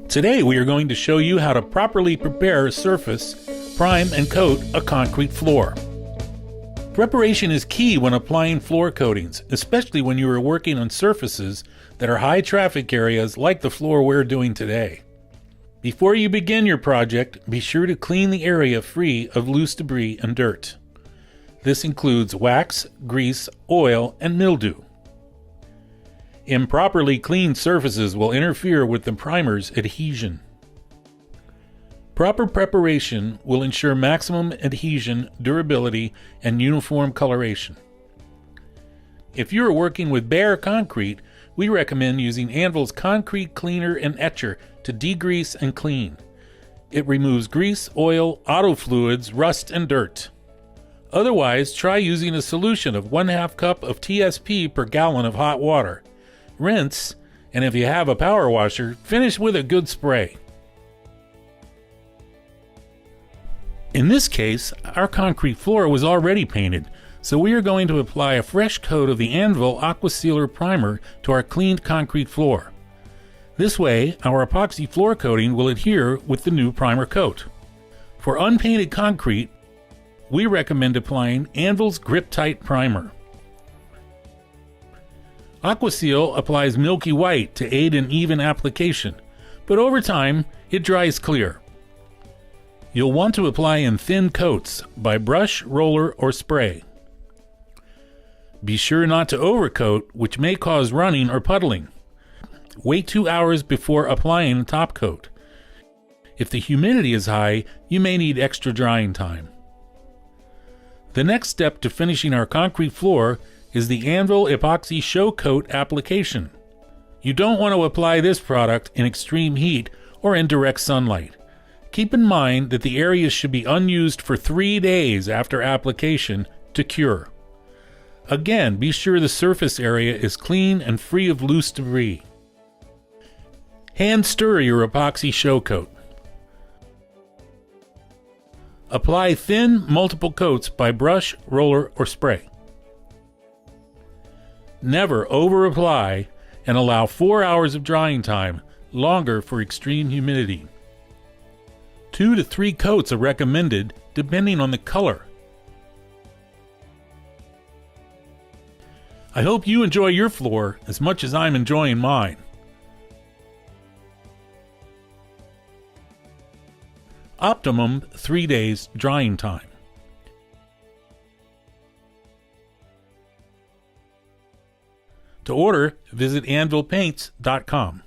Today we are going to show you how to properly prepare, surface, prime, and coat a concrete floor. Preparation is key when applying floor coatings, especially when you are working on surfaces that are high traffic areas like the floor we're doing today. Before you begin your project, be sure to clean the area free of loose debris and dirt. This includes wax, grease, oil, and mildew. Improperly cleaned surfaces will interfere with the primer's adhesion. Proper preparation will ensure maximum adhesion, durability, and uniform coloration. If you are working with bare concrete, we recommend using Anvil's concrete cleaner and etcher to degrease and clean. It removes grease, oil, auto fluids, rust, and dirt. Otherwise, try using a solution of 1/2 cup of TSP per gallon of hot water. Rinse, and if you have a power washer, finish with a good spray. In this case, our concrete floor was already painted, so we are going to apply a fresh coat of the Anvil Aqua Sealer Primer to our cleaned concrete floor. This way, our epoxy floor coating will adhere with the new primer coat. For unpainted concrete, we recommend applying Anvil's Grip Tight Primer. AquaSeal applies milky white to aid in even application, but over time, it dries clear. You'll want to apply in thin coats by brush, roller, or spray. Be sure not to overcoat, which may cause running or puddling. Wait 2 hours before applying the top coat. If the humidity is high, you may need extra drying time. The next step to finishing our concrete floor is the Anvil Epoxy Show Coat application. You don't want to apply this product in extreme heat or in direct sunlight. Keep in mind that the area should be unused for 3 days after application to cure. Again, be sure the surface area is clean and free of loose debris. Hand stir your epoxy show coat. Apply thin, multiple coats by brush, roller, or spray. Never over-apply and allow 4 hours of drying time, longer for extreme humidity. 2 to 3 coats are recommended depending on the color. I hope you enjoy your floor as much as I'm enjoying mine. Optimum 3 days drying time. To order, visit anvilpaints.com.